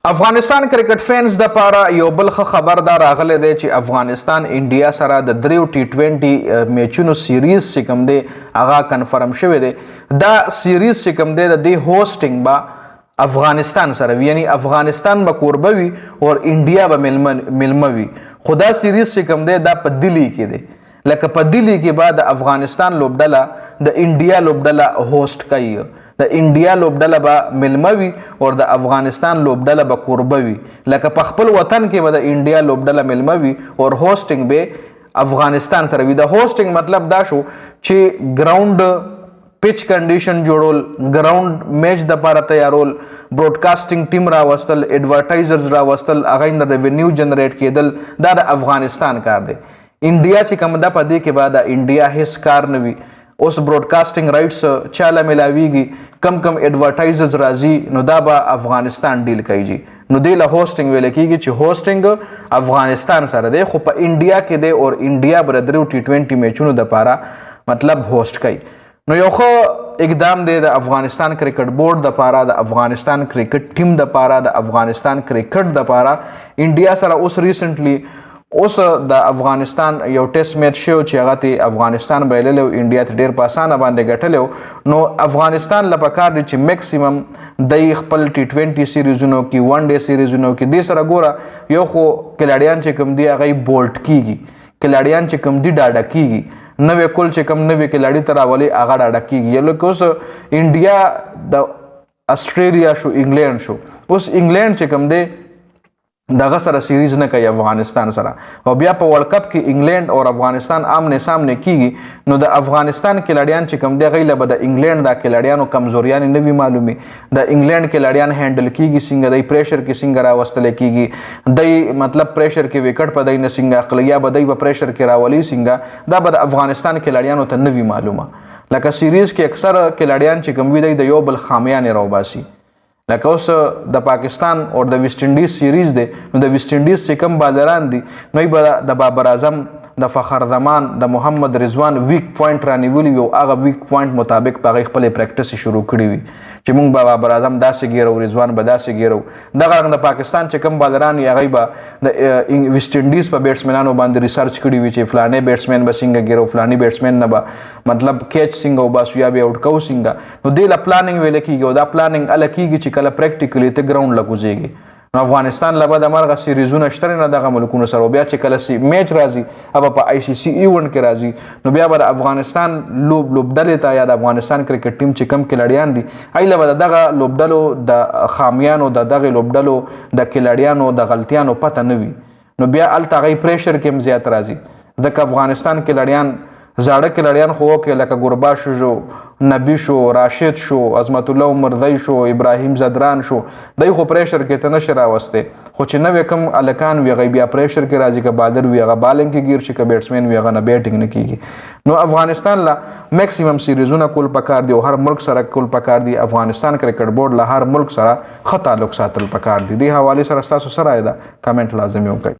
افغانستان کرکټ فینز د پاره یو بل خبر دا راغلی دی چې افغانستان انډیا سره د دریو ټي20 میچونو سیریز چې کوم دی هغه کنفرم شوی دی. دا سیریز چې کوم دی د دې هوسټینګ به افغانستان سره وي، یعنی افغانستان به کوربه وي او انډیا به ملمه وي. خو دا سیریز چې کوم دی دا په دلی کې دی، لکه په دلی کې به د افغانستان لوبډله د انډیا لوبډله هوسټ کوي، د انډیا لوبډله به ملمه وي او د افغانستان لوبډله به کوربه وي. لکه په خپل وطن کې به د انډیا لوبډله ملمه وي او هوسټینګ به افغانستان سره وي. د هوسټینګ مطلب دا شو چې ګراوند پچ کنډیشن جوړول، ګراوند میچ د لپاره تیارول، براډکاسټینګ ټیم راوستل، ایډورټایزرز راوستل، هغه نه ریونیو جنریټ کېدل، دا د افغانستان کار دی. انډیا چې کوم ده په دې کې به د انډیا هیڅ کار نه وي. اوس براډکاسټینګ رائټس چاله ملاویږي، کم ایډورټایزرز راځي، نو دا به افغانستان ډیل کوي. نو دې له هوسټینګ ویل کېږي چې هوسټینګ افغانستان سره دی، خو په انډیا کې دی او انډیا به د دریو ټي20 میچونو دپاره مطلب هوسټ کوي. نو یو ښه اقدام دی د افغانستان کرکټ بورډ دپاره، د افغانستان کرکټ ټیم دپاره، د افغانستان کرکټ دپاره. انډیا سره اوس ریسنټلی اوس د افغانستان یو ټیسټ میچ شو چې هغه ته افغانستان بایللی او انډیا ته ډېر په اسانه باندې ګټلی. نو افغانستان له پکار دی چې میکسیمم د خپل ټي20 سیریزونو کې، ون ډے سیریزونو کې دې سره ګوره یو خو کلاډیان چې کوم دی هغه بولټ کیږي، کلاډیان چې کوم دی ډاډه کیږي، نوې کول چې کوم نوې کلاډي ته راولي هغه ډاډه کیږي. لکه اوس انډیا د استرالیا شو، انګلینډ شو، اوس انګلینډ چې کوم دی دغه سره سیریز نه کوي افغانستان سره، او بیا په ورلډ کپ کې انګلینډ او افغانستان آمنے سامنے کیږي. نو د افغانستان کلاډیان چې کوم دی غیله به د انګلینډ د کلاډیانو کمزوریان نه وي معلومي، د انګلینډ کلاډیان هینډل کیږي څنګه، د پریشر کې څنګه راوستل کیږي، د مطلب پریشر کې وکټ په دای نه څنګه اخلي، یا به د پریشر کې راولي څنګه، دا به د افغانستان کلاډیانو ته نه وي معلومه. لکه سیریز کې اکثر کلاډیان چې کوم وي د یو بل خامیان راوباسي. لکه اوس د پاکستان او د ویسټ انډیز سیریز دی، نو د ویسټ انډیز چې کوم بالران دي نو به د بابر اعظم، د فخر زمان، د محمد رضوان ویک پوینټ رانیولي وي او هغه ویک پوینټ مطابق په هغې خپلې پریکټس شروع کړي وي چې موږ به بابر اعظم داسې ګیرو، رضوان به داسې ګیرو. دغه رنګ د پاکستان چې کوم بالران وي هغوی به د ویسټ انډیز په بیټسمینانو باندې ریسرچ کړي وي چې فلانی بیټسمین به څنګه ګیرو، فلانی بیټسمین نه به مطلب کیچ څنګه وباسو یا به آوټ کوو څنګه. نو دې له پلاننګ ویل کېږي او دا پلاننګ هله کېږي چې کله پریکټیکلي ته ګراوند له کوزېږي. نو افغانستان له به د مرغه سیریزونه شته نه دغه ملکونو سره، بیا چې کله میچ راځي هغه په آی سی سی ایونټ کې راځي، نو بیا به د افغانستان لوبډلې ته یا د افغانستان کرکټ ټیم چې کم کلاډیان دي هغوی له به د دغه لوبډلو د خامیانو، د دغې لوبډلو د کلاډیانو د غلطیانو پته نه وي. نو بیا هلته هغوی پریشر کې هم زیات راځي، ځکه افغانستان کلاډیان زاړه کلاډیان خو وکړي لکه ګرباش شو، نبی شو، راشد شو، عظمت الله عمرزی شو، ابراهیم زدران شو، دی خو پریشر کې ته نشي راوستی. خو چې نوې کم هلکان وي هغوی بیا پریشر کې راځي، که بالر وي هغه بالنګ کې ګیر شي، که بیټسمین وي هغه نه بیټینګ نه کېږي. نو افغانستان له میکسیمم سیریزونه کول پکار دي او هر ملک سره کول پکار دي. افغانستان کرکټ بورډ له هر ملک سره ښه تعلق ساتل پکار دي. دې حوالې سره ستاسو څه رایه ده کمنټ لازمي وکړئ.